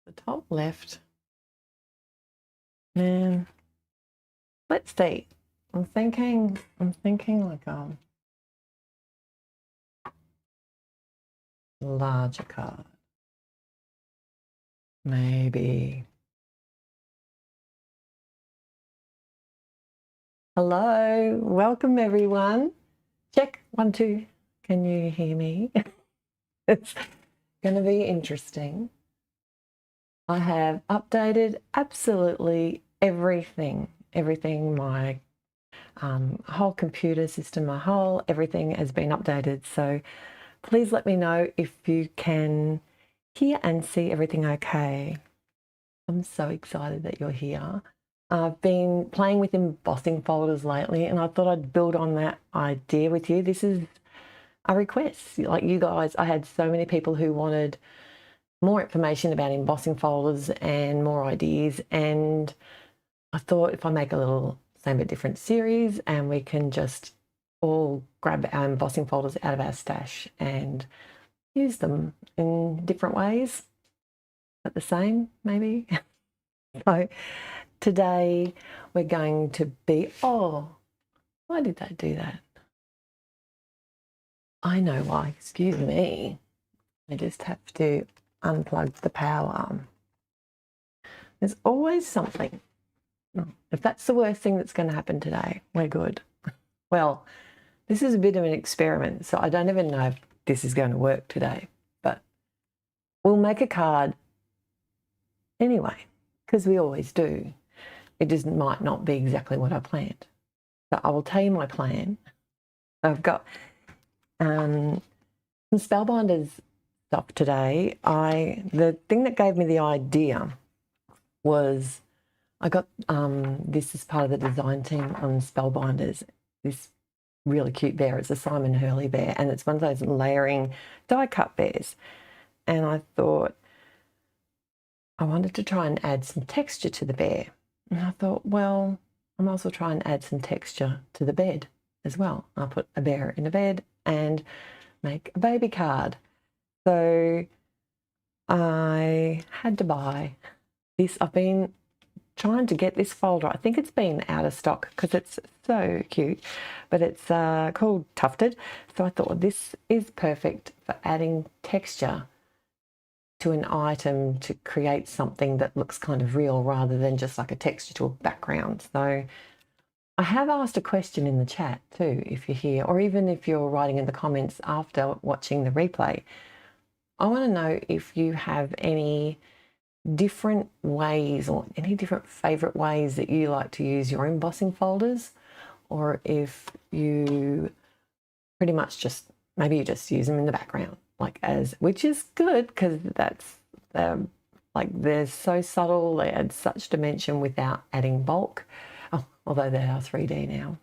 the top left. And let's see. I'm thinking like larger card. Maybe. Hello, welcome everyone. Check 1, 2. Can you hear me? It's going to be interesting. I have updated absolutely everything, my whole computer system, everything has been updated. So please let me know if you can hear and see everything okay. I'm so excited that you're here. I've been playing with embossing folders lately, and I thought I'd build on that idea with you. This is a request. Like you guys, I had so many people who wanted more information about embossing folders and more ideas, and I thought if I make a little Same But Different series and we can just all grab our embossing folders out of our stash and use them in different ways, but the same maybe. So today we're going to be, oh, why did they do that? I know why, excuse me. I just have to unplug the power. There's always something. If that's the worst thing that's going to happen today, we're good. Well, this is a bit of an experiment, so I don't even know if this is going to work today, but we'll make a card anyway, because we always do. It just might not be exactly what I planned. So I will tell you my plan. I've got some Spellbinders stuff today. The thing that gave me the idea was I got this is part of the design team on Spellbinders, this really cute bear. It's a Simon Hurley bear, and it's one of those layering die cut bears. And I thought I wanted to try and add some texture to the bear. And I thought, well, I might as well try and add some texture to the bed as well. I'll put a bear in a bed and make a baby card. So I had to buy this. I've been trying to get this folder. I think it's been out of stock because it's so cute, but it's called Tufted. So I thought this is perfect for adding texture to an item to create something that looks kind of real rather than just like a texture to a background. So I have asked a question in the chat too, if you're here, or even if you're writing in the comments after watching the replay. I want to know if you have any different ways or any different favorite ways that you like to use your embossing folders, or if you pretty much just, maybe you just use them in the background, like which is good because that's like they're so subtle, they add such dimension without adding bulk. Oh, although they are 3D now.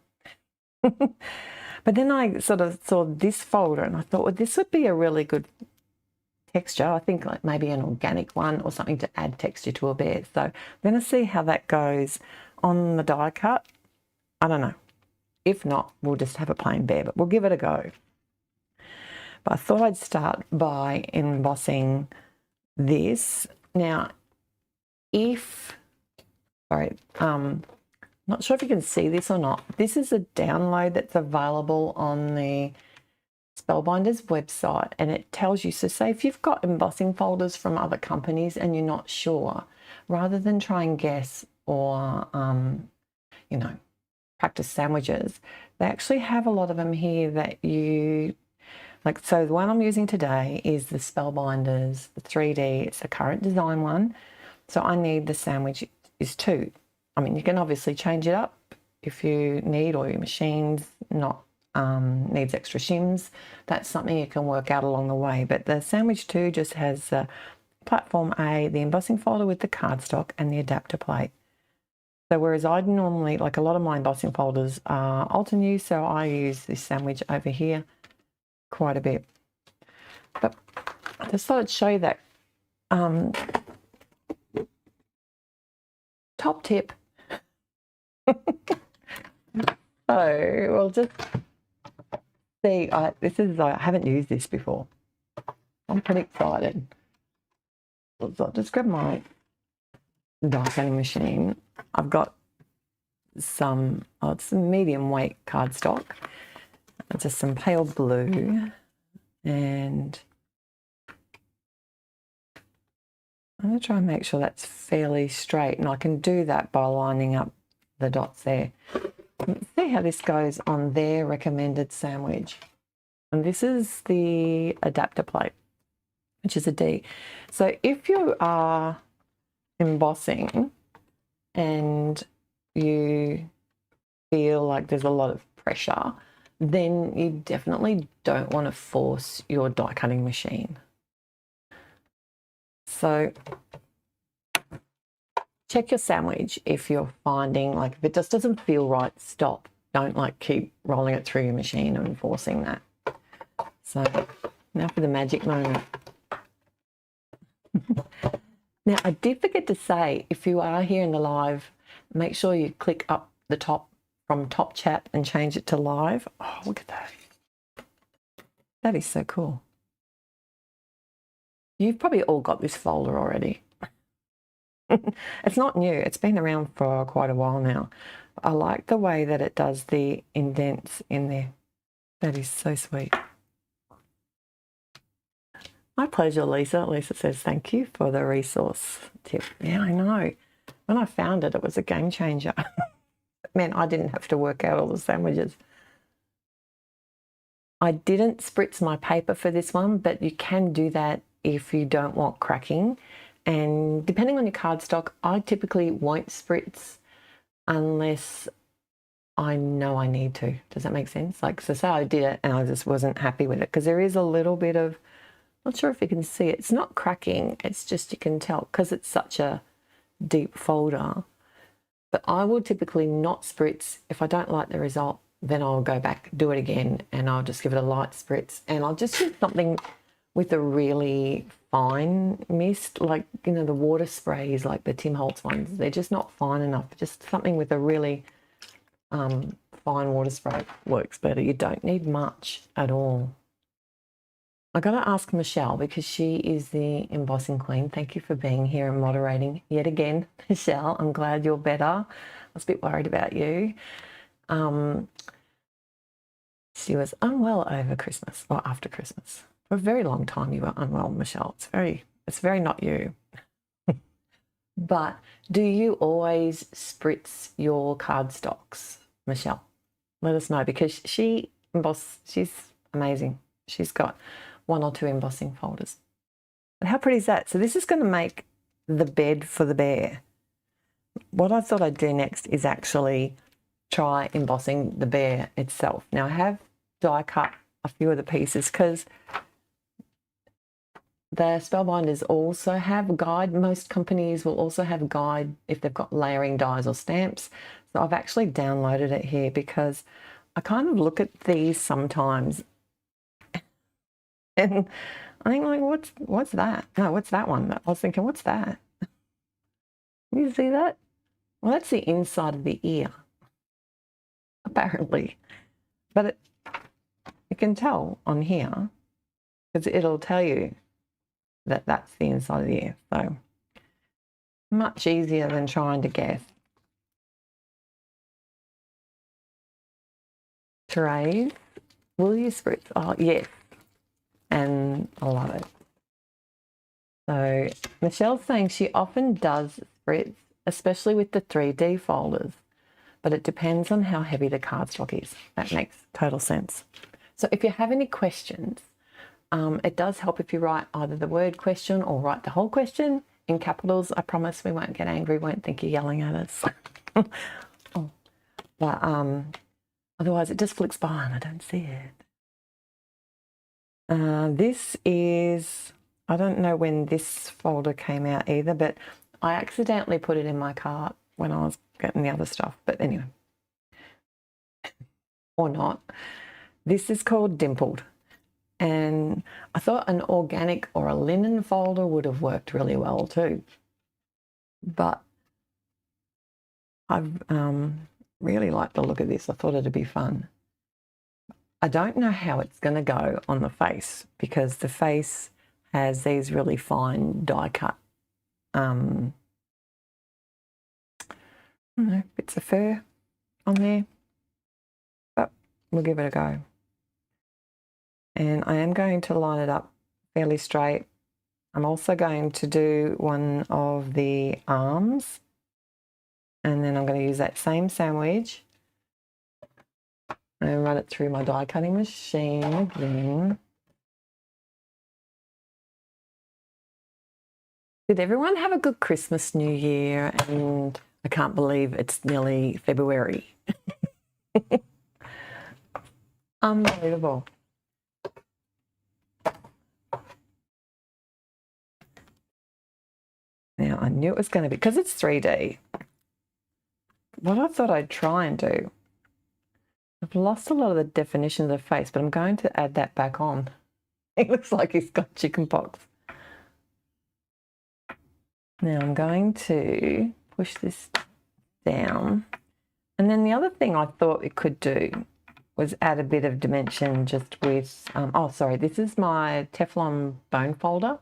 But then I sort of saw this folder and I thought, well, this would be a really good texture. I think like maybe an organic one or something to add texture to a bear. So I'm going to see how that goes on the die cut. I don't know. If not, we'll just have a plain bear, but we'll give it a go. But I thought I'd start by embossing this. Now, not sure if you can see this or not. This is a download that's available on the Spellbinders website, and it tells you, so say if you've got embossing folders from other companies and you're not sure, rather than try and guess or, you know, practice sandwiches, they actually have a lot of them here that you, like, so the one I'm using today is the Spellbinders, the 3D, it's the current design one. So I need the sandwich is 2. I mean, you can obviously change it up if you need, or your machine's not, needs extra shims. That's something you can work out along the way. But the Sandwich 2 just has Platform A, the embossing folder with the cardstock and the adapter plate. So whereas I'd normally, like a lot of my embossing folders are Altenew, so I use this Sandwich over here quite a bit. But I just thought I'd show you that top tip. So we'll just see, I haven't used this before. I'm pretty excited. So I'll just grab my die cutting machine. I've got some, it's some medium weight cardstock, just some pale blue, and I'm going to try and make sure that's fairly straight, and I can do that by lining up the dots there. Let's see how this goes on their recommended sandwich. And this is the adapter plate, which is a D. So if you are embossing and you feel like there's a lot of pressure, then you definitely don't want to force your die cutting machine. So check your sandwich if you're finding, like, if it just doesn't feel right, stop. Don't like keep rolling it through your machine and forcing that. So now for the magic moment. Now, I did forget to say, if you are here in the live, make sure you click up the top from top chat and change it to live. Oh, look at that. That is so cool. You've probably all got this folder already. It's not new. It's been around for quite a while now. I like the way that it does the indents in there. That is so sweet. My pleasure, Lisa. Lisa says, thank you for the resource tip. Yeah, I know. When I found it, it was a game changer. It meant I didn't have to work out all the sandwiches. I didn't spritz my paper for this one, but you can do that if you don't want cracking. And depending on your cardstock, I typically won't spritz unless I know I need to. Does that make sense? Like, so say I did it and I just wasn't happy with it, because there is a little bit of, not sure if you can see it. It's not cracking. It's just, you can tell because it's such a deep folder. But I will typically not spritz. If I don't like the result, then I'll go back, do it again, and I'll just give it a light spritz. And I'll just use something with a really fine mist, like, you know, the water sprays, like the Tim Holtz ones. They're just not fine enough. Just something with a really fine water spray works better. You don't need much at all. I got to ask Michelle, because she is the embossing queen. Thank you for being here and moderating yet again, Michelle. I'm glad you're better. I was a bit worried about you. She was unwell over Christmas, or after Christmas. For a very long time you were unwell, Michelle. It's very not you. But do you always spritz your cardstocks, Michelle? Let us know, because she's amazing. She's got 1 or 2 embossing folders. But how pretty is that? So this is going to make the bed for the bear. What I thought I'd do next is actually try embossing the bear itself. Now, I have die cut a few of the pieces because the spellbinders also have a guide. Most companies will also have a guide if they've got layering dies or stamps. So I've actually downloaded it here because I kind of look at these sometimes and I think, like, what's that? No, what's that one? I was thinking, what's that? You see that? Well, that's the inside of the ear, apparently. But you can tell on here, because it'll tell you that that's the inside of the ear. So much easier than trying to guess. Therese, will you spritz? Oh, yes. And I love it. So Michelle's saying she often does spritz, especially with the 3D folders, but it depends on how heavy the cardstock is. That makes total sense. So if you have any questions, it does help if you write either the word question or write the whole question in capitals. I promise we won't get angry, won't think you're yelling at us. Oh. But otherwise it just flicks by and I don't see it. This is, I don't know when this folder came out either, but I accidentally put it in my cart when I was getting the other stuff. But anyway, or not. This is called Dimpled. And I thought an organic or a linen folder would have worked really well too. But I've really liked the look of this. I thought it'd be fun. I don't know how it's going to go on the face because the face has these really fine die cut I don't know, bits of fur on there, but we'll give it a go. And I am going to line it up fairly straight. I'm also going to do one of the arms, and then I'm going to use that same sandwich and run it through my die cutting machine again. Did everyone have a good Christmas, New Year? And I can't believe it's nearly February. Unbelievable. Now, I knew it was going to be, because it's 3D, what I thought I'd try and do, I've lost a lot of the definition of the face, but I'm going to add that back on. It looks like he's got chicken pox. Now I'm going to push this down. And then the other thing I thought it could do was add a bit of dimension just with, oh, sorry, this is my Teflon bone folder.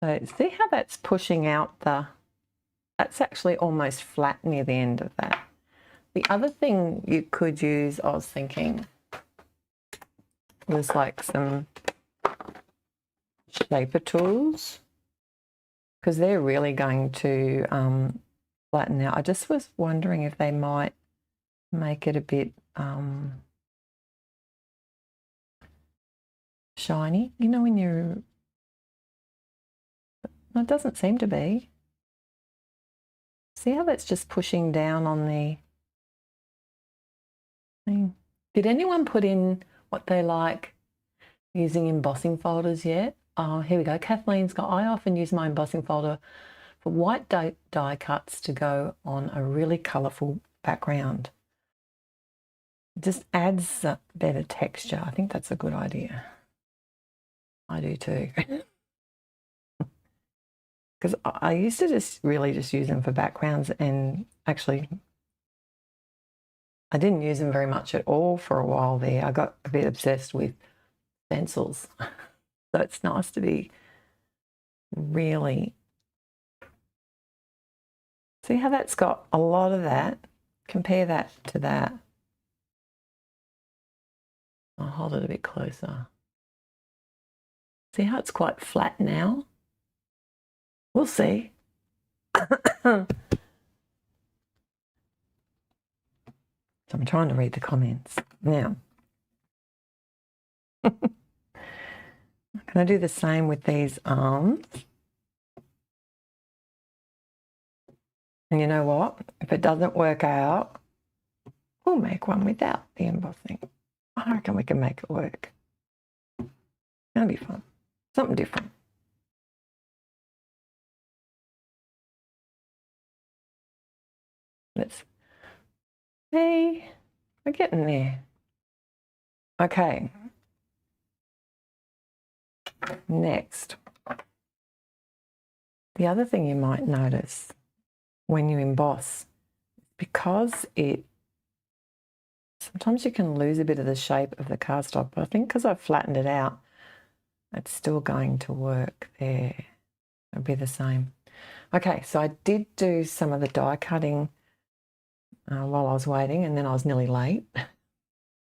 So see how that's pushing out that's actually almost flat near the end of that. The other thing you could use, I was thinking, was like some shaper tools, because they're really going to flatten out. I just was wondering if they might make it a bit shiny. You know, when you're, no, it doesn't seem to be. See how that's just pushing down on the thing? Did anyone put in what they like using embossing folders yet? Oh, here we go. Kathleen's got, I often use my embossing folder for white die cuts to go on a really colourful background. It just adds a better texture. I think that's a good idea. I do too. Because I used to just really just use them for backgrounds, and actually I didn't use them very much at all for a while there. I got a bit obsessed with stencils. So it's nice to be really, see how that's got a lot of that? Compare that to that. I'll hold it a bit closer. See how it's quite flat now? We'll see. So I'm trying to read the comments now. I'm going to do the same with these arms. And you know what? If it doesn't work out, we'll make one without the embossing. I reckon we can make it work. That'll be fun. Something different. Let's see. We're getting there. Okay. Next. The other thing you might notice when you emboss, because sometimes you can lose a bit of the shape of the cardstock, but I think because I've flattened it out, it's still going to work there. It'll be the same. Okay, so I did do some of the die cutting while I was waiting, and then I was nearly late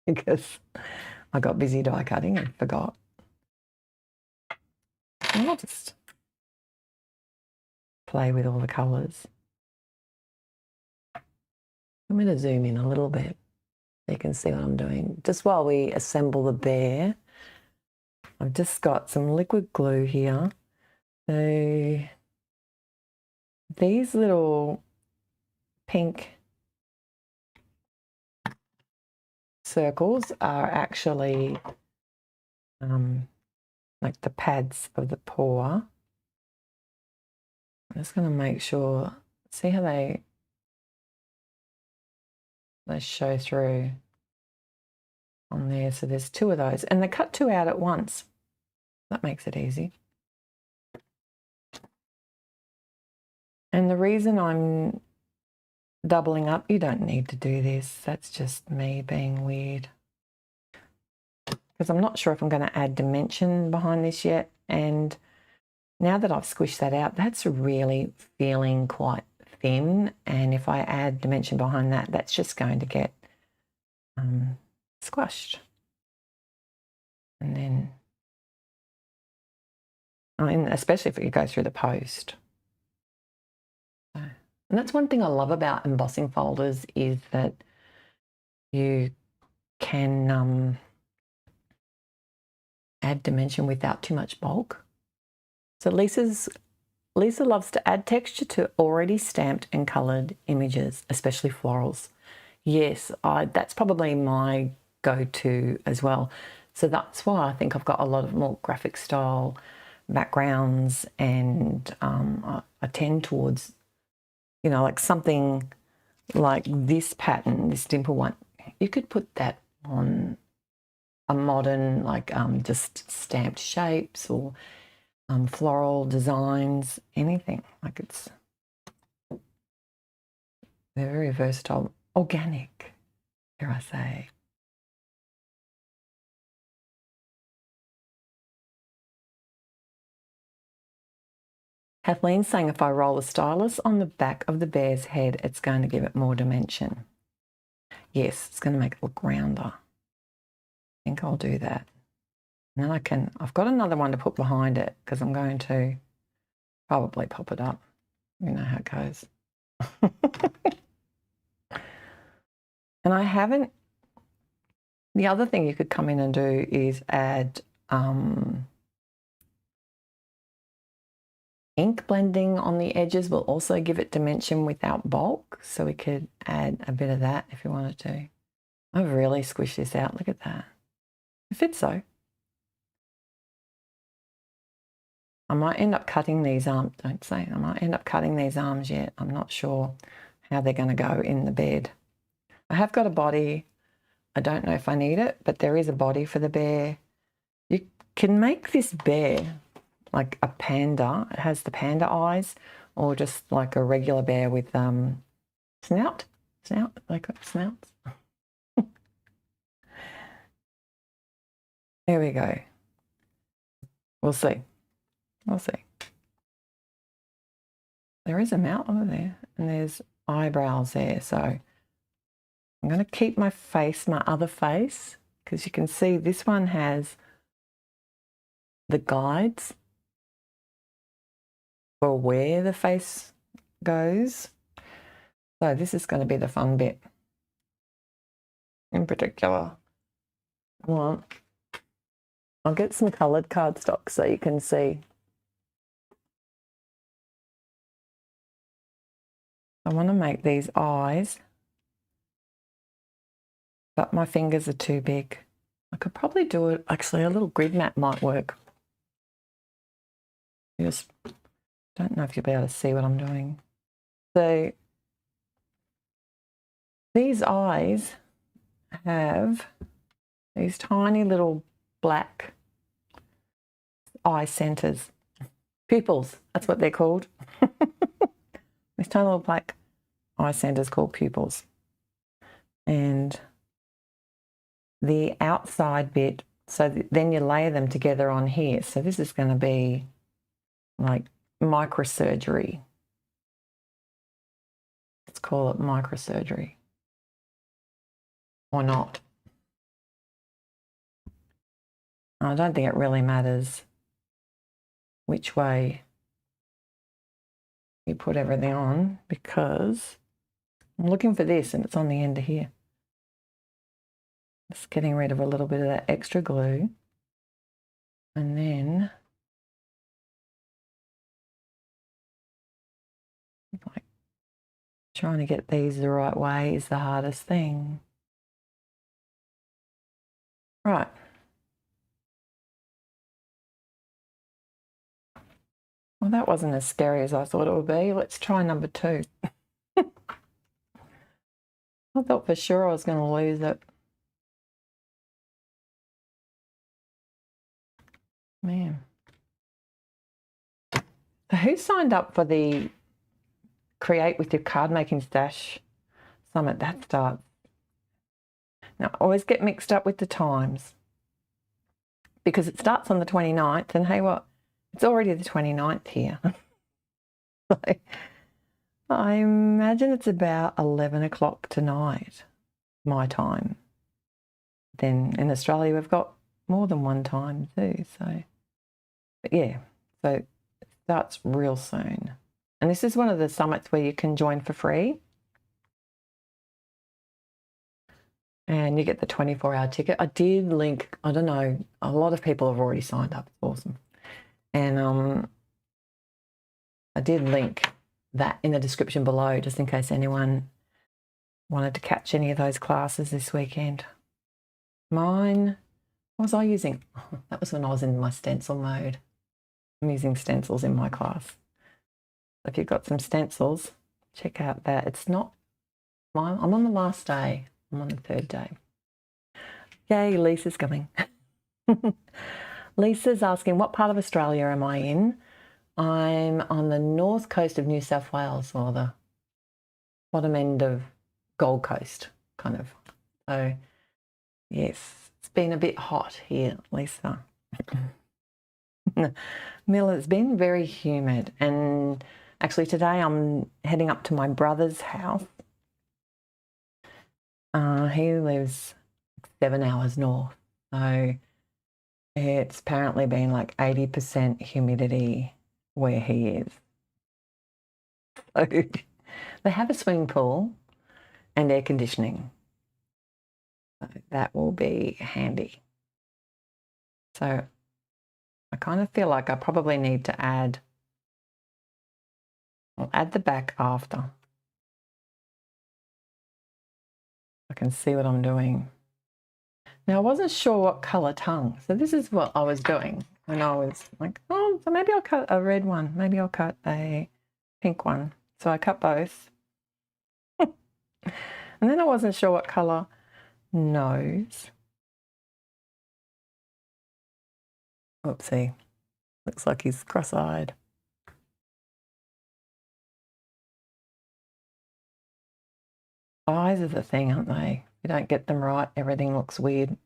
because I got busy die cutting and forgot. And I'll just play with all the colours. I'm going to zoom in a little bit so you can see what I'm doing. Just while we assemble the bear, I've just got some liquid glue here. So these little pink circles are actually like the pads of the paw. I'm just going to make sure, see how they show through on there. So there's two of those, and they cut two out at once. That makes it easy. And the reason I'm doubling up, you don't need to do this. That's just me being weird. Because I'm not sure if I'm going to add dimension behind this yet. And now that I've squished that out, that's really feeling quite thin. And if I add dimension behind that, that's just going to get squashed. And then, especially if it goes through the post. And that's one thing I love about embossing folders is that you can add dimension without too much bulk. So Lisa loves to add texture to already stamped and coloured images, especially florals. Yes, that's probably my go-to as well. So that's why I think I've got a lot of more graphic style backgrounds, and I tend towards, you know, like something like this pattern, this dimple one. You could put that on a modern, like just stamped shapes or floral designs, anything. Like they're very versatile, organic, dare I say. Kathleen's saying if I roll the stylus on the back of the bear's head, it's going to give it more dimension. Yes, it's going to make it look rounder. I think I'll do that. And then I've got another one to put behind it because I'm going to probably pop it up. You know how it goes. And I haven't, the other thing you could come in and do is add ink blending on the edges will also give it dimension without bulk. So we could add a bit of that if you wanted to. I've really squished this out. Look at that. It fits though. I might end up cutting these arms. Don't say. I might end up cutting these arms yet. I'm not sure how they're going to go in the bed. I have got a body. I don't know if I need it, but there is a body for the bear. You can make this bear like a panda. It has the panda eyes, or just like a regular bear with snout. Like snouts. There we go. We'll see. We'll see. There is a mouth over there, and there's eyebrows there. So I'm going to keep my face, my other face, because you can see this one has the guides for where the face goes. So this is going to be the fun bit in particular. Well, I'll get some coloured cardstock so you can see. I want to make these eyes, but my fingers are too big. I could probably do it, actually a little grid mat might work. I just don't know if you'll be able to see what I'm doing. So these eyes have these tiny little black eye centers, pupils, that's what they're called. These tiny little black eye centers called pupils. And the outside bit, so then you layer them together on here. So this is going to be like microsurgery. Let's call it microsurgery. Or not. I don't think it really matters which way you put everything on, because I'm looking for this and it's on the end of here. Just getting rid of a little bit of that extra glue, and then like trying to get these the right way is the hardest thing. Right. Well, that wasn't as scary as I thought it would be. Let's try number 2. I thought for sure I was going to lose it. Man. So who signed up for the Create with Your Cardmaking Stash Summit? That starts. Now, I always get mixed up with the times because it starts on the 29th, and hey, what? It's already the 29th here. So I imagine it's about 11 o'clock tonight, my time. Then in Australia, we've got more than one time too. So, but yeah, so it starts real soon. And this is one of the summits where you can join for free. And you get the 24-hour ticket. I did link, I don't know, a lot of people have already signed up. It's awesome. And I did link that in the description below, just in case anyone wanted to catch any of those classes this weekend. Mine, what was I using? That was when I was in my stencil mode. I'm using stencils in my class. If you've got some stencils, check out that. It's not mine. I'm on the last day. I'm on the third day. Yay, Lisa's coming. Lisa's asking, what part of Australia am I in? I'm on the north coast of New South Wales, or the bottom end of Gold Coast, kind of. So, yes, it's been a bit hot here, Lisa. Miller, it's been very humid. And actually today I'm heading up to my brother's house. He lives 7 hours north. So it's apparently been like 80% humidity where he is. So they have a swimming pool and air conditioning. So that will be handy. So I kind of feel like I probably need to add, I'll add the back after. I can see what I'm doing. Now, I wasn't sure what colour tongue. So this is what I was doing when I was like, oh, so maybe I'll cut a red one. Maybe I'll cut a pink one. So I cut both. And then I wasn't sure what colour nose. Oopsie. Looks like he's cross-eyed. Eyes are the thing, aren't they? If you don't get them right, everything looks weird. I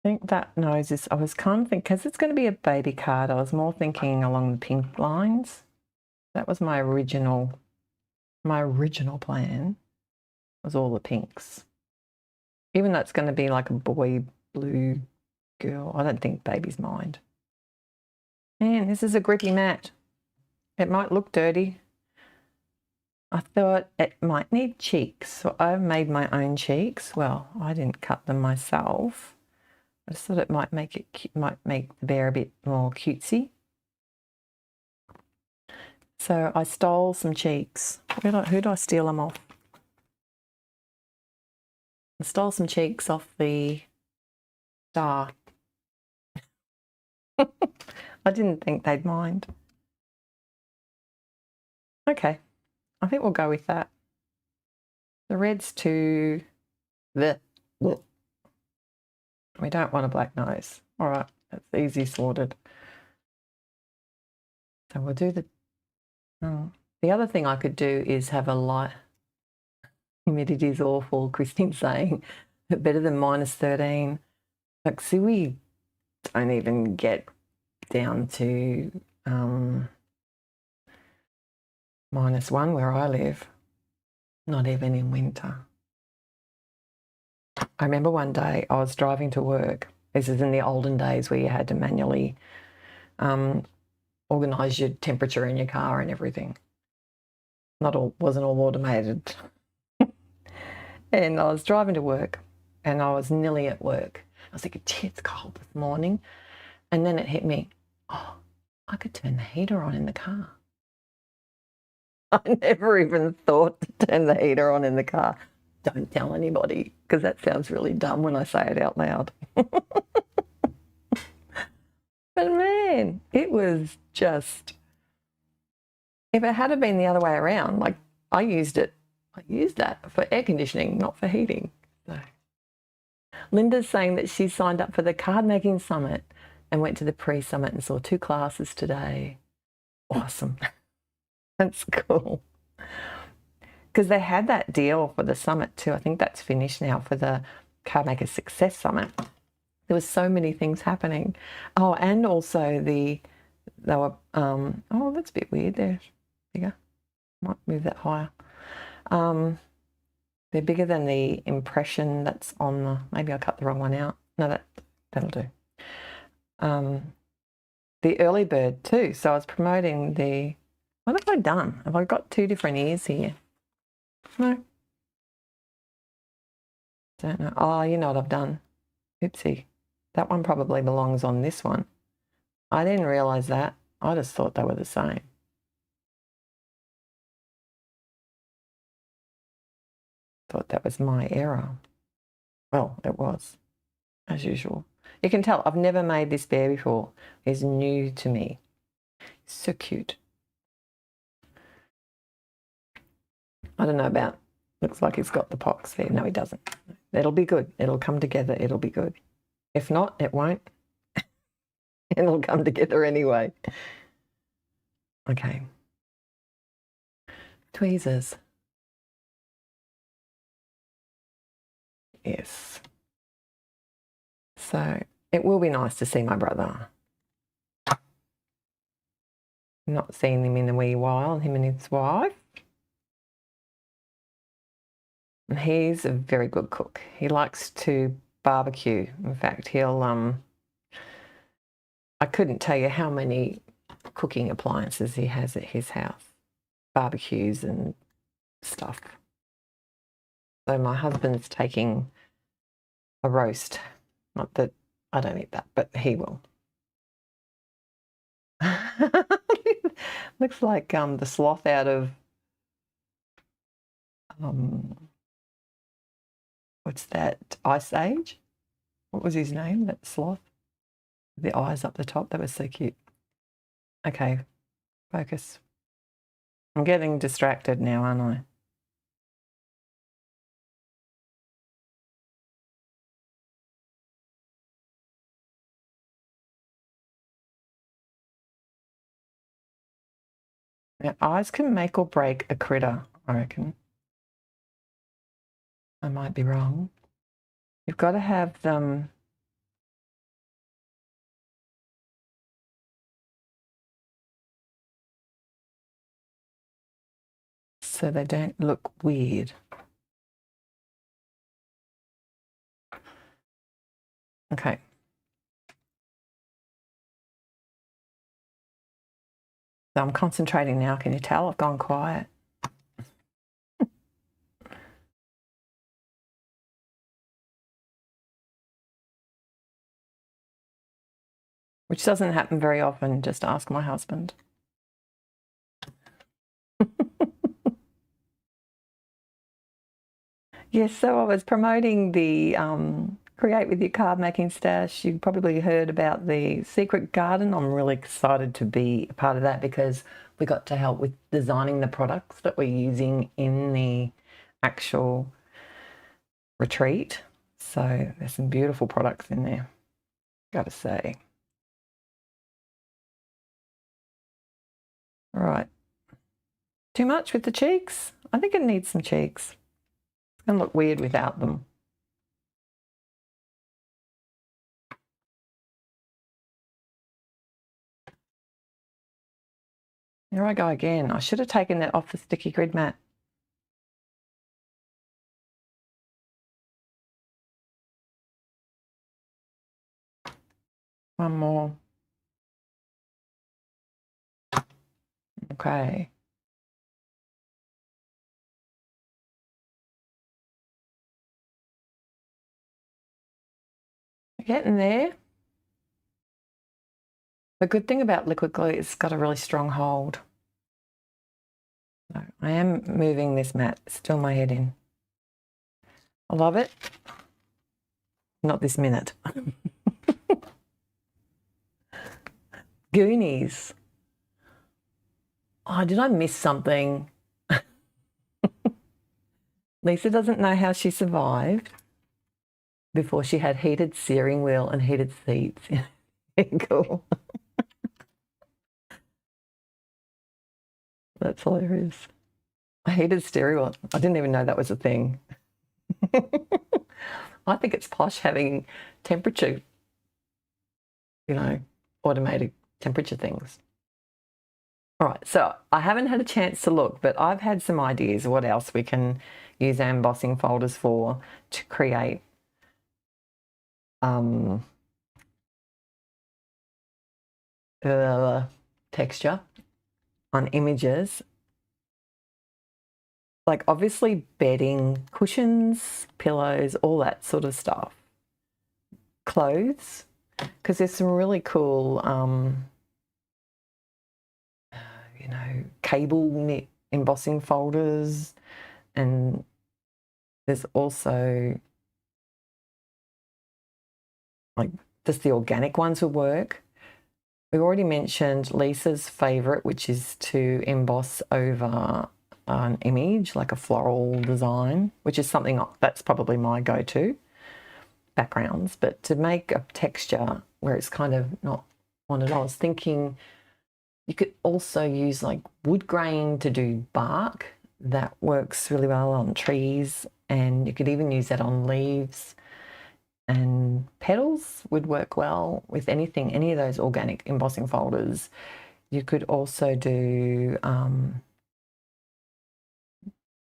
think that nose is, I was kind of thinking, because it's going to be a baby card, I was more thinking along the pink lines. That was my original plan was all the pinks. Even though it's going to be like a boy blue girl, I don't think babies mind. Man, this is a grippy mat. It might look dirty. I thought it might need cheeks, so I made my own cheeks. Well, I didn't cut them myself. I just thought it might make the bear a bit more cutesy. So I stole some cheeks. Who did I steal them off? I stole some cheeks off the star. I didn't think they'd mind. Okay. I think we'll go with that. The red's too... We don't want a black nose. All right, that's easy sorted. So we'll do the... The other thing I could do is have a light... Humidity is awful, Christine's saying. Better than -13. Like, see, we don't even get down to... -1 where I live, not even in winter. I remember one day I was driving to work. This is in the olden days where you had to manually organise your temperature in your car and everything. Wasn't all automated. And I was driving to work and I was nearly at work. I was thinking, gee, it's cold this morning. And then it hit me, oh, I could turn the heater on in the car. I never even thought to turn the heater on in the car. Don't tell anybody, because that sounds really dumb when I say it out loud. But man, it was just, if it had been the other way around, like I used that for air conditioning, not for heating. So. Linda's saying that she signed up for the Cardmaking Summit and went to the pre-summit and saw 2 classes today. Awesome. That's cool. Because they had that deal for the summit too. I think that's finished now for the Cardmaker Success Summit. There was so many things happening. Oh, and also they were, oh, that's a bit weird there. Bigger. Might move that higher. They're bigger than the impression that's on the, maybe I cut the wrong one out. No, that'll do. The early bird too. So I was promoting the, what have I done? Have I got two different ears here? No. Don't know. Oh, you know what I've done? Oopsie. That one probably belongs on this one. I didn't realize that. I just thought they were the same. Thought that was my error. Well, it was, as usual. You can tell I've never made this bear before. He's new to me. So cute. I don't know about, looks like he's got the pox there. No, he doesn't. It'll be good. It'll come together. It'll be good. If not, it won't. It'll come together anyway. Okay. Tweezers. Yes. So it will be nice to see my brother. Not seen him in a wee while, him and his wife. And he's a very good cook. He likes to barbecue. In fact, he'll, I couldn't tell you how many cooking appliances he has at his house. Barbecues and stuff. So my husband's taking a roast. Not that I don't eat that, but he will. Looks like the sloth out of what's that? Ice Age? What was his name? That sloth? The eyes up the top. That was so cute. Okay, focus. I'm getting distracted now, aren't I? Now, eyes can make or break a critter, I reckon. I might be wrong. You've got to have them so they don't look weird. Okay. So I'm concentrating now. Can you tell? I've gone quiet. Which doesn't happen very often. Just ask my husband. Yes, so I was promoting the Create with Your Card Making Stash. You probably heard about the Secret Garden. I'm really excited to be a part of that because we got to help with designing the products that we're using in the actual retreat. So there's some beautiful products in there, gotta say. All right. Too much with the cheeks? I think it needs some cheeks. It's going to look weird without them. Here I go again. I should have taken that off the sticky grid mat. One more. Okay. Getting there. The good thing about liquid glue is it's got a really strong hold. So I am moving this mat, still my head in. I love it. Not this minute. Goonies. Oh, did I miss something? Lisa doesn't know how she survived before she had heated steering wheel and heated seats. Cool. That's hilarious. A heated steering wheel. I didn't even know that was a thing. I think it's posh having temperature you know, automated temperature things. All right, so I haven't had a chance to look, but I've had some ideas of what else we can use our embossing folders for to create texture on images. Like obviously bedding, cushions, pillows, all that sort of stuff. Clothes, because there's some really cool, you know, cable knit embossing folders, and there's also like just the organic ones will work. We already mentioned Lisa's favourite, which is to emboss over an image, like a floral design, which is something that's probably my go-to backgrounds. But to make a texture where it's kind of not wanted, I was thinking you could also use like wood grain to do bark. That works really well on trees, and you could even use that on leaves. And petals would work well with anything, any of those organic embossing folders. You could also do,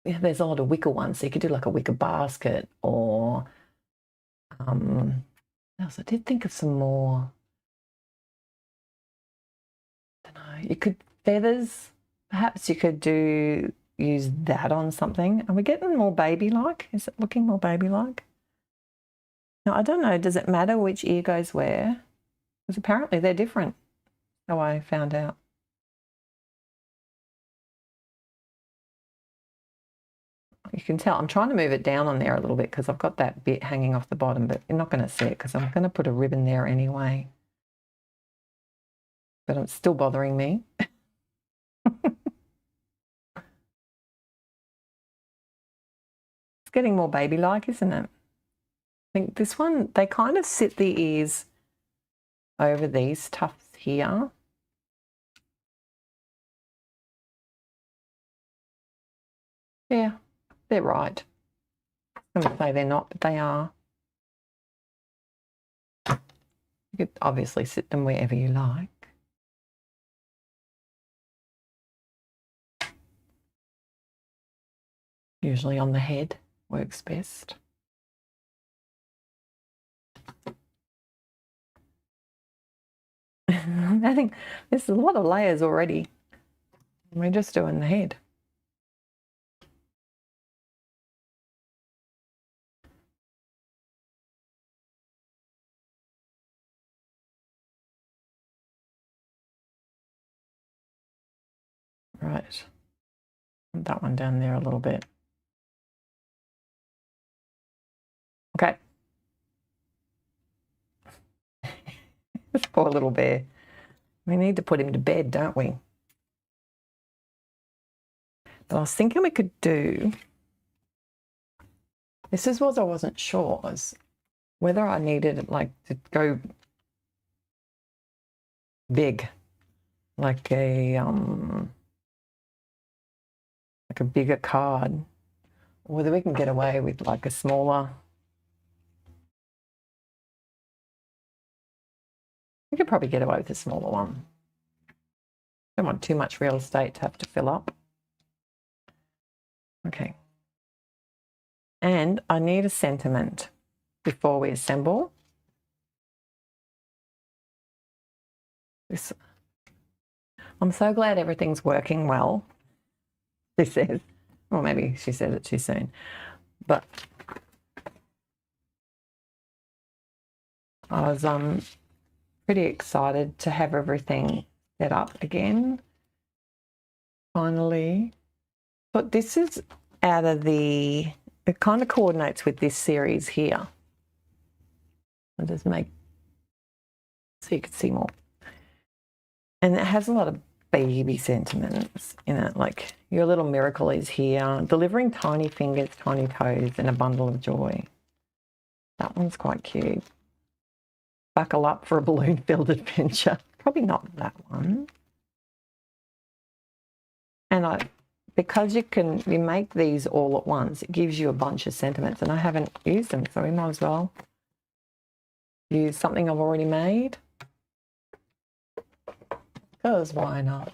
yeah, there's a lot of wicker ones. So you could do like a wicker basket, or what else? I did think of some more. I don't know. You could feathers. Perhaps you could use that on something. Are we getting more baby-like? Is it looking more baby-like? Now, I don't know, does it matter which ear goes where? Because apparently they're different, how I found out. You can tell, I'm trying to move it down on there a little bit because I've got that bit hanging off the bottom, but you're not going to see it because I'm going to put a ribbon there anyway. But it's still bothering me. It's getting more baby-like, isn't it? I think this one, they kind of sit the ears over these tufts here. Yeah, they're right. I'm going to say they're not, but they are. You could obviously sit them wherever you like. Usually on the head works best. I think there's a lot of layers already. We're just doing the head. Right. Put that one down there a little bit. Okay. This poor little bear. We need to put him to bed, don't we? But I was thinking we could do, this is what I wasn't sure, was whether I needed like to go big, like a bigger card, or whether we can get away with like a smaller. We could probably get away with a smaller one. Don't want too much real estate to have to fill up. Okay. And I need a sentiment before we assemble. I'm so glad everything's working well, she says. Or maybe she said it too soon. But I was pretty excited to have everything set up again. Finally. But this is out of it kind of coordinates with this series here. I'll just make so you can see more. And it has a lot of baby sentiments in it, like your little miracle is here, delivering tiny fingers, tiny toes, and a bundle of joy. That one's quite cute. Buckle up for a balloon-filled adventure. Probably not that one. And because you make these all at once, it gives you a bunch of sentiments, and I haven't used them, so we might as well use something I've already made. Because why not?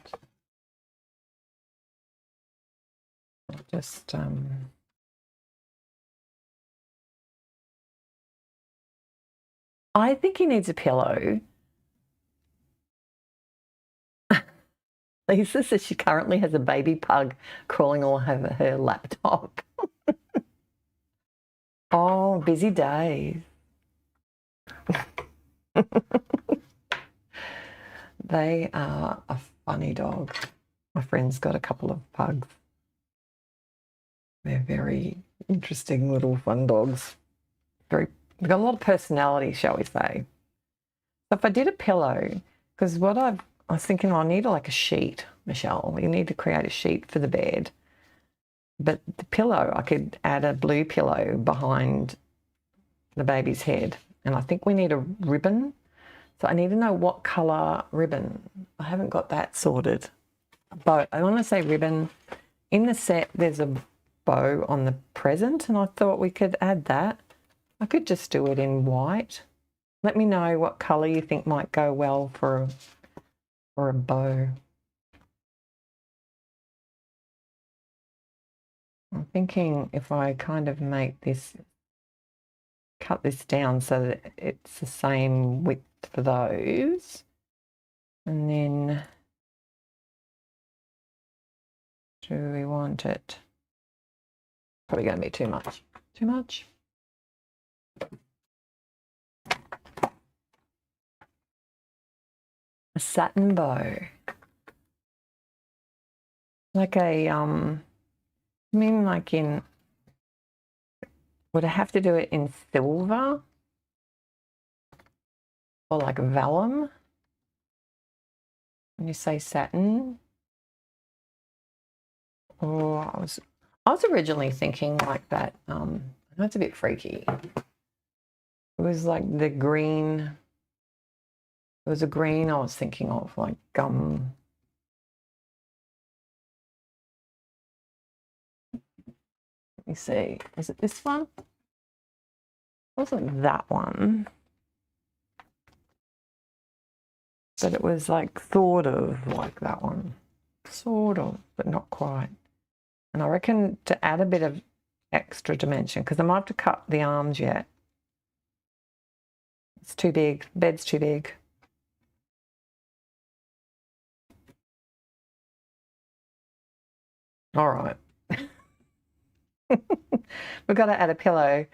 Just I think he needs a pillow. Lisa says she currently has a baby pug crawling all over her laptop. Oh, busy days. They are a funny dog. My friend's got a couple of pugs. They're very interesting little fun dogs. They've got a lot of personality, shall we say. So if I did a pillow, because I was thinking, I need like a sheet, Michelle. You need to create a sheet for the bed. But the pillow, I could add a blue pillow behind the baby's head. And I think we need a ribbon. So I need to know what colour ribbon. I haven't got that sorted. But I want to say ribbon. In the set, there's a bow on the present, and I thought we could add that. I could just do it in white. Let me know what colour you think might go well for a bow. I'm thinking if I kind of make this, cut this down so that it's the same width for those, and then do we want it? Probably going to be too much. Too much? A satin bow. Like a, I mean like in, would I have to do it in silver? Or like vellum? When you say satin? Or I was originally thinking like that. That's a bit freaky. It was like the green. It was a green I was thinking of, like gum. Let me see. Is it this one? It wasn't that one. But it was like sort of like that one. Sort of, but not quite. And I reckon to add a bit of extra dimension, because I might have to cut the arms yet. It's too big. The bed's too big. All right. We've got to add a pillow.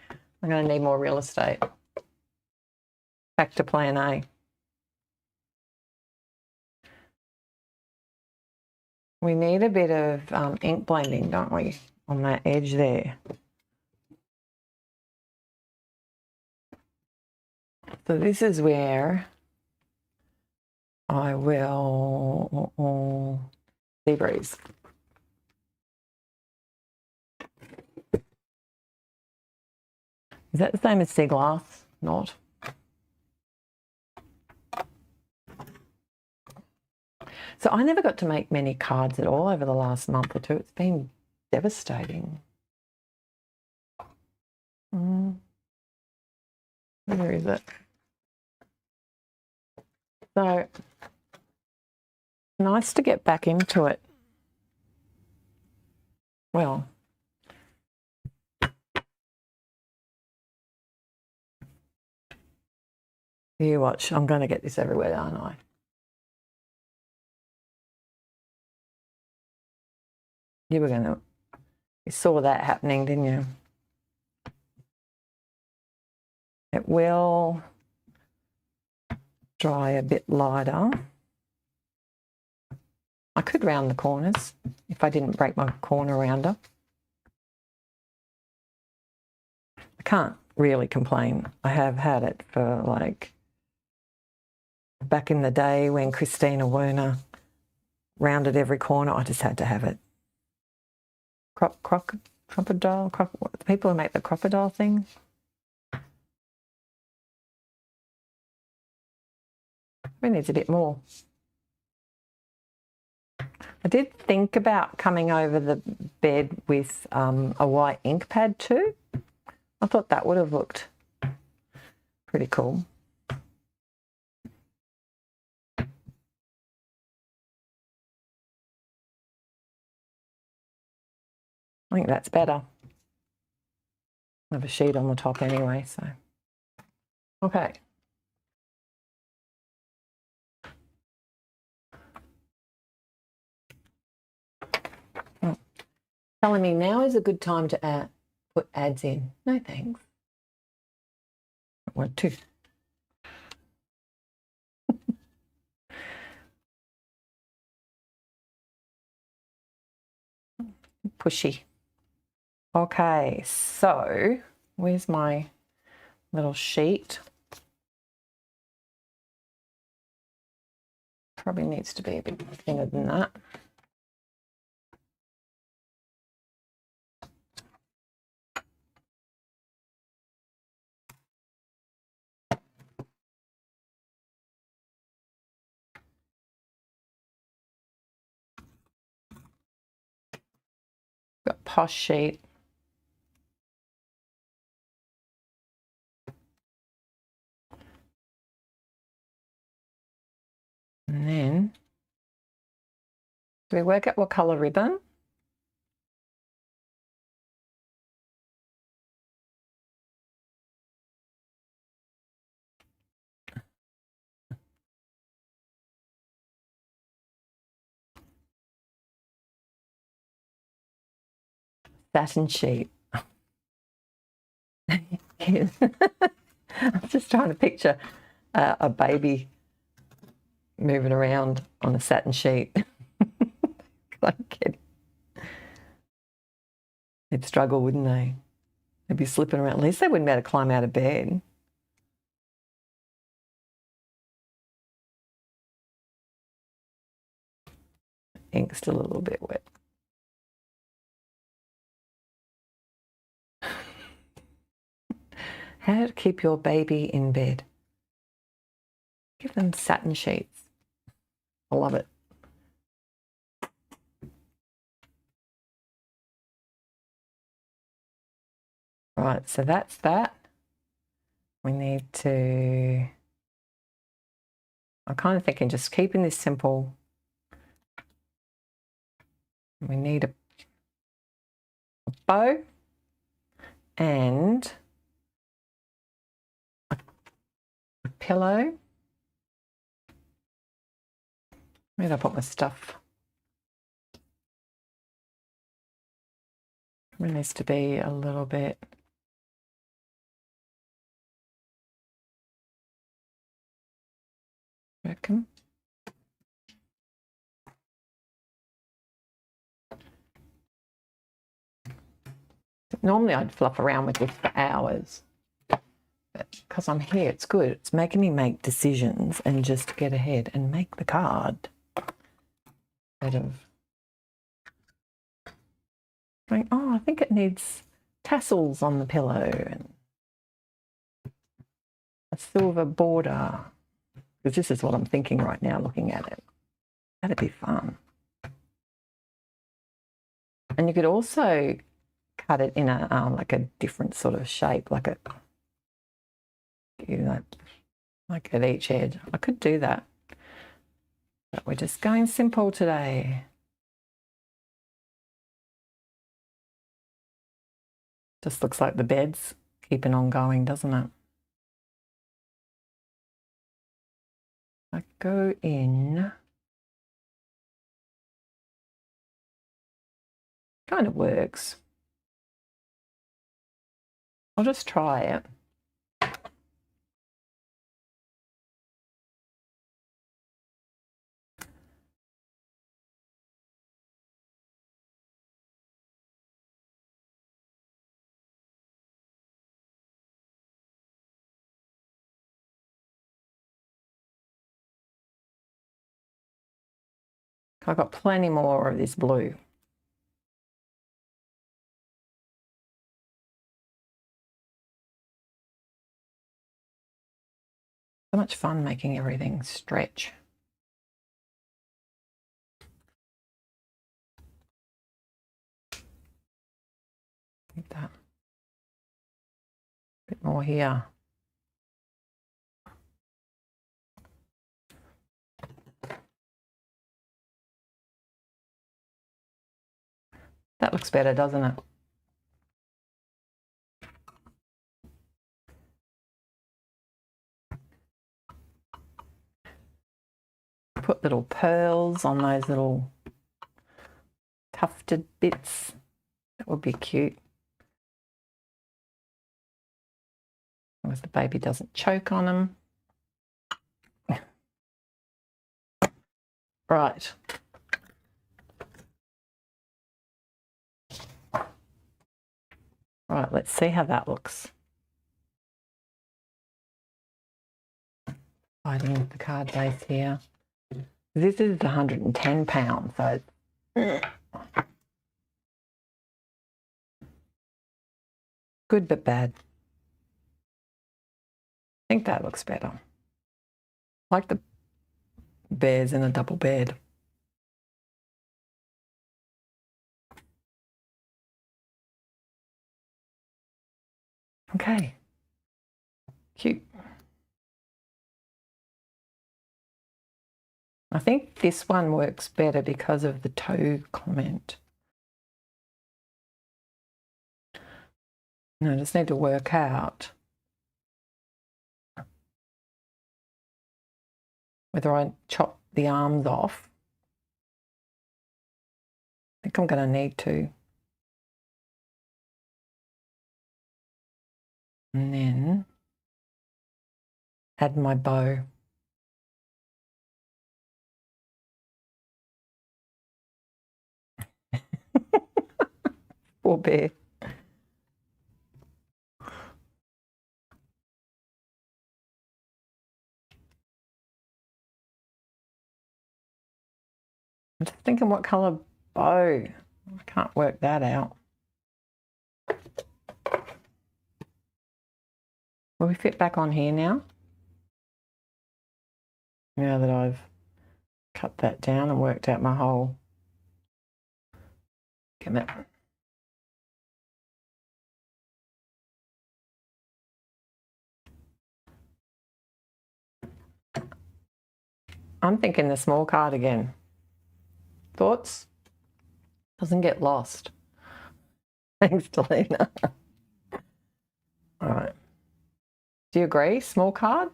I'm going to need more real estate. Back to plan A. We need a bit of ink blending, don't we, on that edge there. So this is where I will sea breeze. Is that the same as sea glass? Not. So I never got to make many cards at all over the last month or two. It's been devastating. Where is it? So nice to get back into it. Well, you watch. I'm going to get this everywhere, aren't I? You saw that happening, didn't you? It will dry a bit lighter. I could round the corners if I didn't break my corner rounder. I can't really complain. I have had it for like back in the day when Christina Werner rounded every corner. I just had to have it. Crocodile, the people who make the crocodile thing. It needs a bit more. I did think about coming over the bed with a white ink pad too. I thought that would have looked pretty cool. I think that's better. I have a sheet on the top anyway, so. Okay. Telling me now is a good time to put ads in. No thanks. I want to. Pushy. Okay, so where's my little sheet? Probably needs to be a bit thinner than that. Got posh sheet. And then, do we work out what colour ribbon? Satin sheet. I'm just trying to picture a baby moving around on a satin sheet. I'm kidding. They'd struggle, wouldn't they? They'd be slipping around. At least they wouldn't be able to climb out of bed. Ink's still a little bit wet. How to keep your baby in bed. Give them satin sheets. I love it. Right, so that's that. We need to, I'm kind of thinking just keeping this simple. We need a bow and a pillow. Where did I put my stuff? It needs to be a little bit. Reckon. Normally I'd fluff around with this for hours, but because I'm here, it's good. It's making me make decisions and just get ahead and make the card. Instead of going, oh, I think it needs tassels on the pillow and a silver border. Because this is what I'm thinking right now, looking at it. That'd be fun. And you could also cut it in a like a different sort of shape, like a, you know, like at each edge. I could do that, but we're just going simple today. Just looks like the bed's keeping on going, doesn't it? I go in. Kind of works. I'll just try it. I've got plenty more of this blue. So much fun making everything stretch. Like that. A bit more here. That looks better, doesn't it? Put little pearls on those little tufted bits. That would be cute. As long as the baby doesn't choke on them. Right. Right, let's see how that looks. Hiding the card base here. This is 110 pounds, so good but bad. I think that looks better. Like the bears in a double bed. Okay, cute. I think this one works better because of the toe comment. And I just need to work out whether I chop the arms off. I think I'm going to need to. And then add my bow. Poor bear. I'm just thinking what colour bow. I can't work that out. Will we fit back on here now? Now that I've cut that down and worked out my whole commit. I'm thinking the small card again. Thoughts? Doesn't get lost. Thanks, Delina. All right. Do you agree? Small card?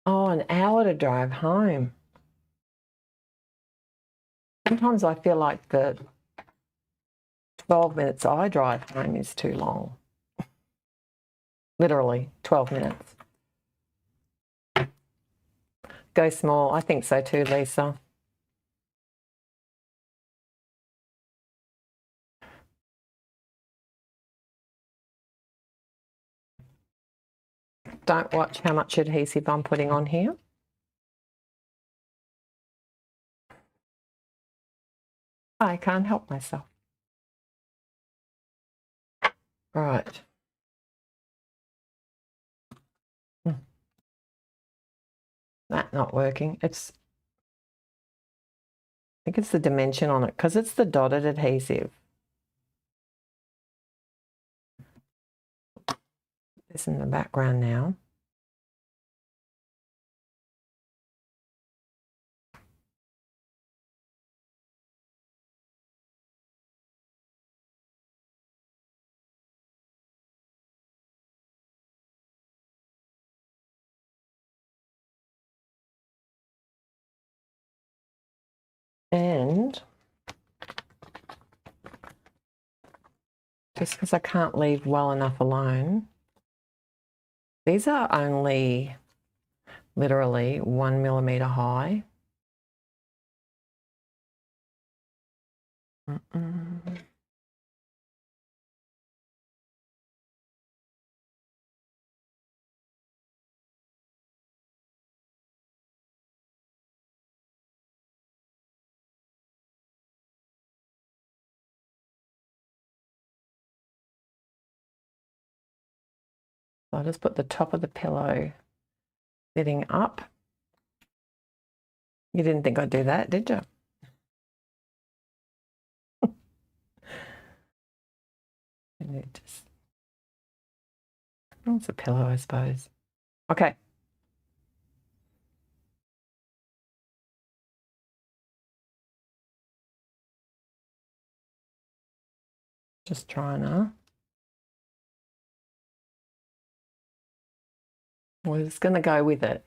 Oh, an hour to drive home. Sometimes I feel like the 12 minutes I drive home is too long. Literally 12 minutes. Go small. I think so too, Lisa. Don't watch how much adhesive I'm putting on here. I can't help myself. Right. That not working. I think it's the dimension on it because it's the dotted adhesive. This in the background now. And just because I can't leave well enough alone, these are only literally 1 millimeter high. I'll just put the top of the pillow sitting up. You didn't think I'd do that, did you? And it just, oh, it's a pillow, I suppose. Okay. Just trying to. We're just going to go with it.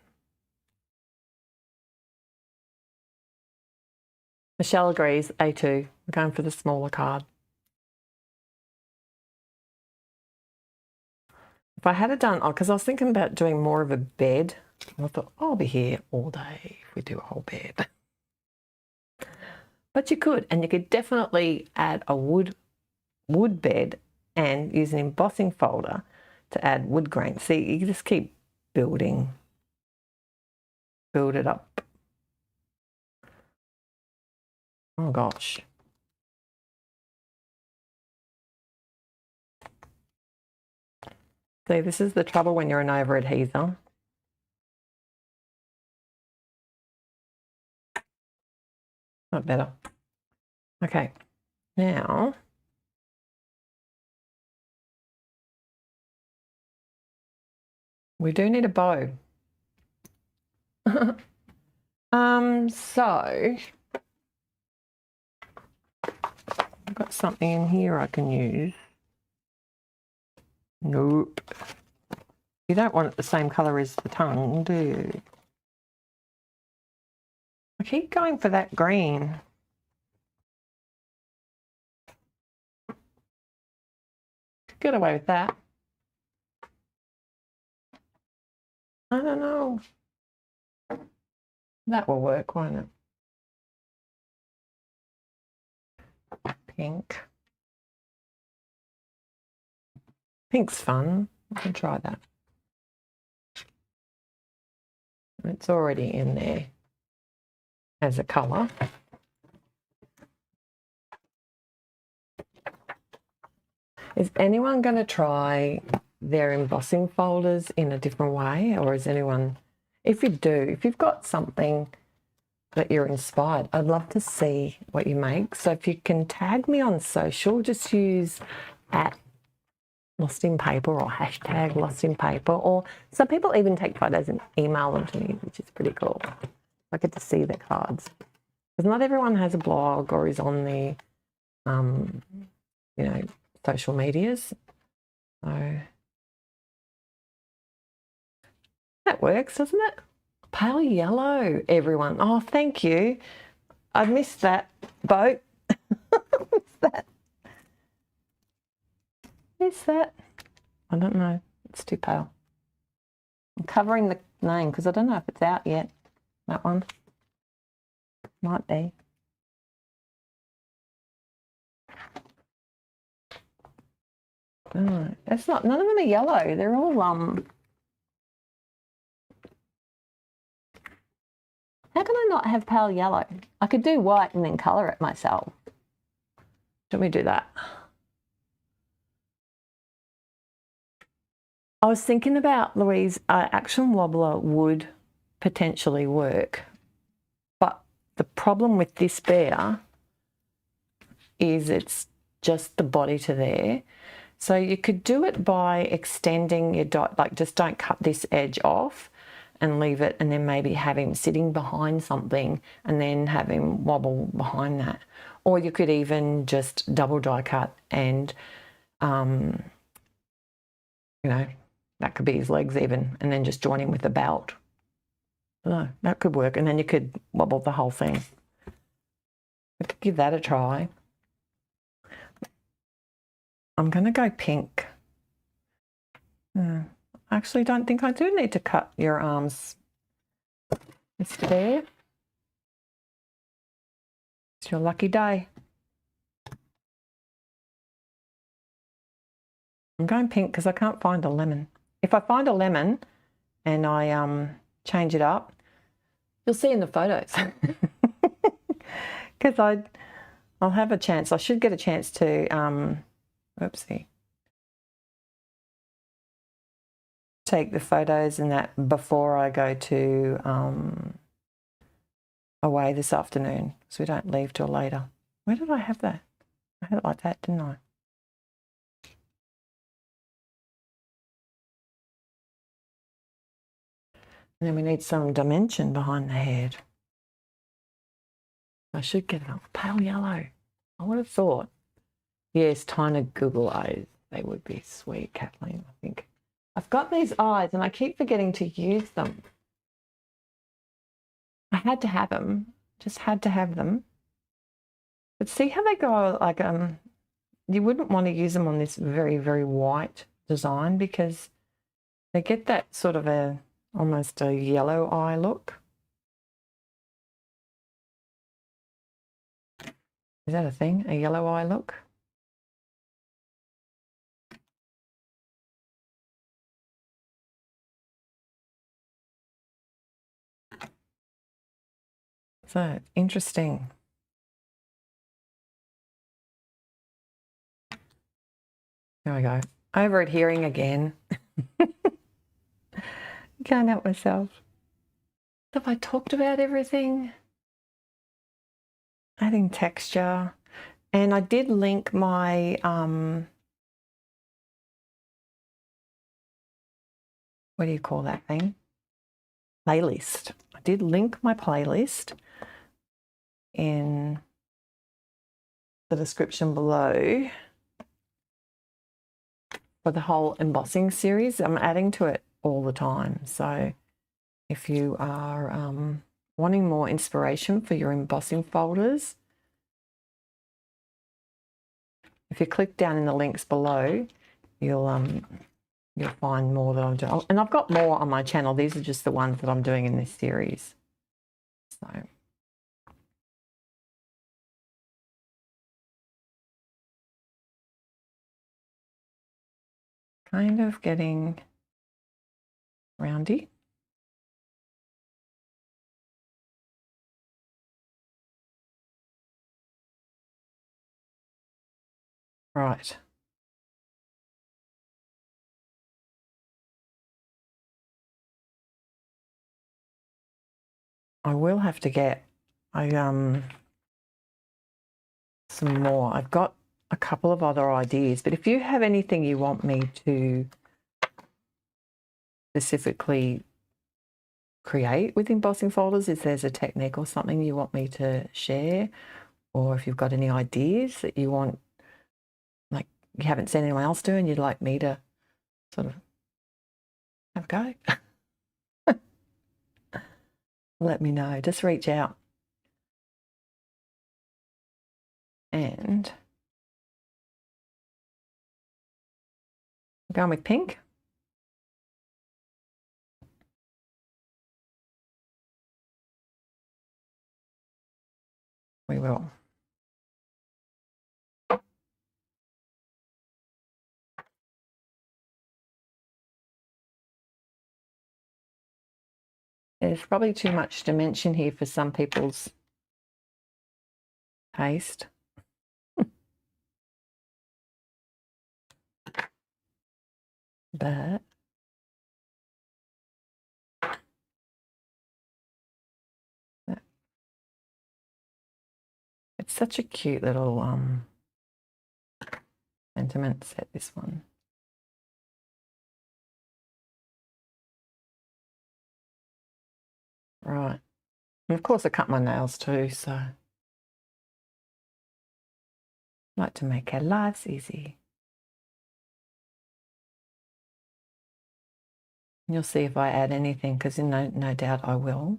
Michelle agrees, A2. We're going for the smaller card. If I had it done, because I was thinking about doing more of a bed. I thought, I'll be here all day if we do a whole bed. But you could, and you could definitely add a wood bed and use an embossing folder to add wood grain. See, you just keep build it up. Oh gosh. See, this is the trouble when you're an over-adheser. Not better. Okay, now we do need a bow. So I've got something in here I can use. Nope. You don't want it the same colour as the tongue, do you? I keep going for that green. Get away with that. I don't know. That will work, won't it? Pink. Pink's fun. I can try that. It's already in there as a colour. Is anyone going to try their embossing folders in a different way? Or is anyone, if you do, if you've got something that you're inspired, I'd love to see what you make. So if you can tag me on social, just use @Lostinpaper or hashtag Lostinpaper, or some people even take photos and email them to me, which is pretty cool. I get to see their cards. Because not everyone has a blog or is on the, you know, social medias. So that works, doesn't it? Pale yellow, everyone. Oh, thank you. I missed that boat. Missed that. I don't know. It's too pale. I'm covering the name because I don't know if it's out yet. That one. Might be. Oh, it's not, none of them are yellow. They're all how can I not have pale yellow? I could do white and then colour it myself. Let me do that. I was thinking about, Louise, Action Wobbler would potentially work, but the problem with this bear is it's just the body to there. So you could do it by extending your dot, like just don't cut this edge off and leave it, and then maybe have him sitting behind something and then have him wobble behind that. Or you could even just double die cut and, you know, that could be his legs even, and then just join him with the belt. Oh, that could work. And then you could wobble the whole thing. I could give that a try. I'm going to go pink. I actually don't think I do need to cut your arms, Mr. Bear. It's your lucky day. I'm going pink because I can't find a lemon. If I find a lemon and I change it up, you'll see in the photos. Because I'll have a chance. I should get a chance to, oopsie, take the photos and that before I go to away this afternoon, so we don't leave till later. Where did I have that? I had it like that, didn't I? And then we need some dimension behind the head. I should get a pale yellow. I would have thought. Yes, tiny Google eyes. They would be sweet, Kathleen, I think. I've got these eyes and I keep forgetting to use them. I had to have them, just had to have them. But see how they go, like, you wouldn't want to use them on this very, very white design because they get that sort of almost a yellow eye look. Is that a thing, a yellow eye look? So interesting. There we go. Over at hearing again. Can't help myself. Have I talked about everything? Adding texture. And I did link my what do you call that thing? Playlist. I did link my playlist in the description below for the whole embossing series. I'm adding to it all the time. So if you are wanting more inspiration for your embossing folders, if you click down in the links below, you'll find more that I'm doing. And I've got more on my channel. These are just the ones that I'm doing in this series. So kind of getting roundy. Right. I will have to get some more. I've got a couple of other ideas, but if you have anything you want me to specifically create with embossing folders, if there's a technique or something you want me to share, or if you've got any ideas that you want, like you haven't seen anyone else do and you'd like me to sort of have a go, let me know. Just reach out. And I'm going with pink. We will. There's probably too much dimension here for some people's taste. But it's such a cute little sentiment set, this one. Right. And of course I cut my nails too, so I like to make our lives easy. And you'll see if I add anything, because no doubt I will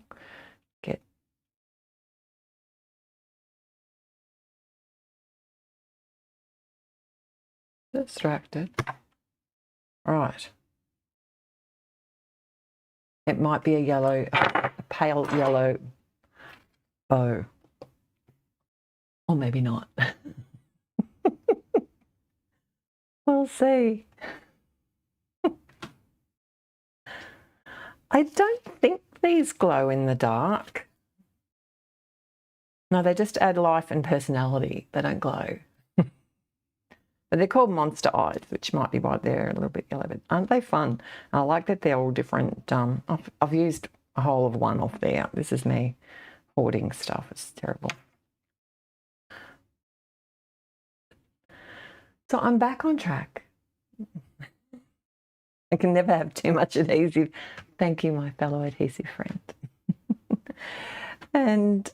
get distracted. Right. It might be a yellow, a pale yellow bow. Or maybe not. We'll see. I don't think these glow in the dark. No, they just add life and personality. They don't glow. But they're called monster eyes, which might be why they're a little bit yellow, but aren't they fun? I like that they're all different. I've used a whole of one off there. This is me hoarding stuff. It's terrible. So I'm back on track. I can never have too much adhesive Thank you, my fellow adhesive friend. And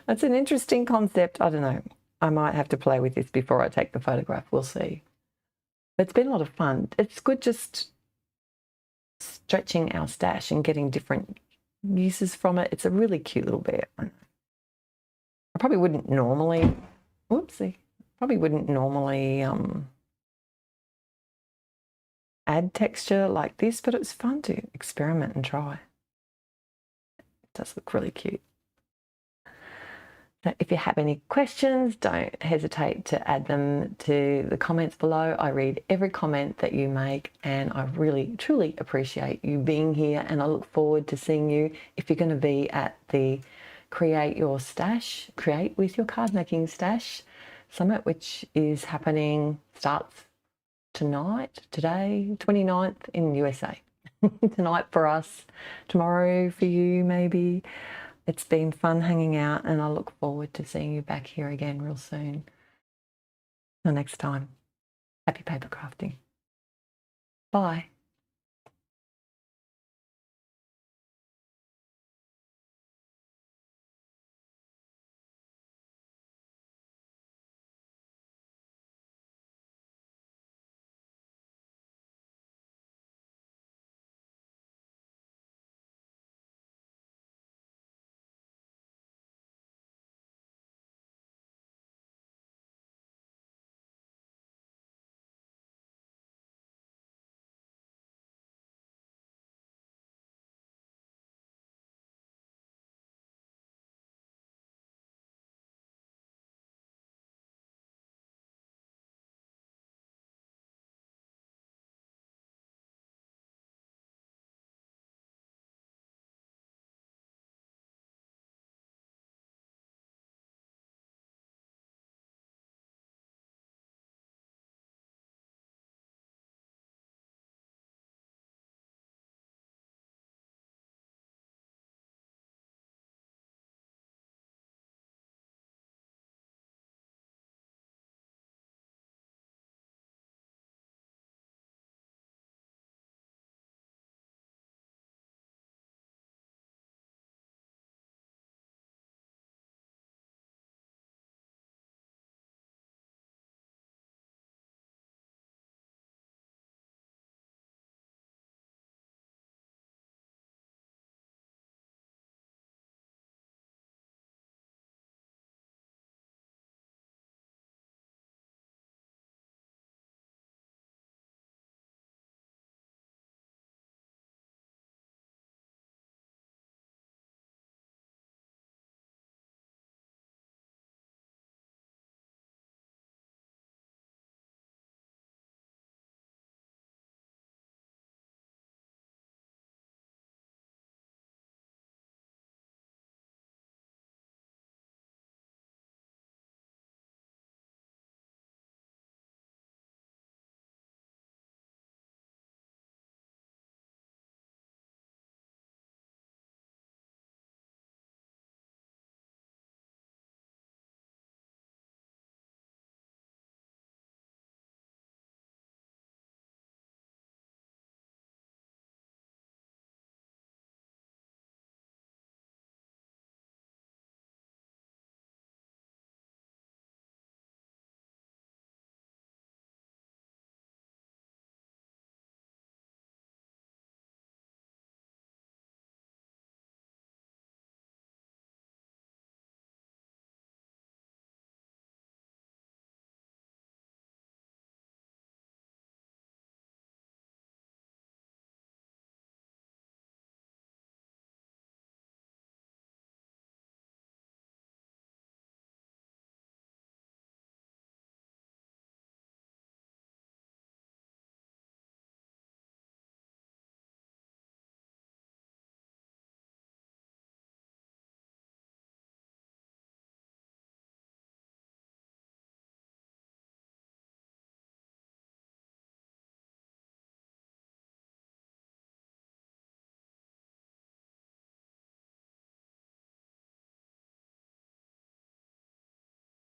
it's an interesting concept. I don't know. I might have to play with this before I take the photograph. We'll see. But it's been a lot of fun. It's good just stretching our stash and getting different uses from it. It's a really cute little bear. I probably wouldn't normally, whoopsie, probably wouldn't normally add texture like this, but it was fun to experiment and try. It does look really cute. So if you have any questions, don't hesitate to add them to the comments below. I read every comment that you make, and I really, truly appreciate you being here, and I look forward to seeing you if you're going to be at the Create with Your Cardmaking Stash Summit, which is happening, starts today, 29th in USA. Tonight for us, tomorrow for you maybe. It's been fun hanging out, and I look forward to seeing you back here again real soon. Till next time, happy paper crafting. Bye.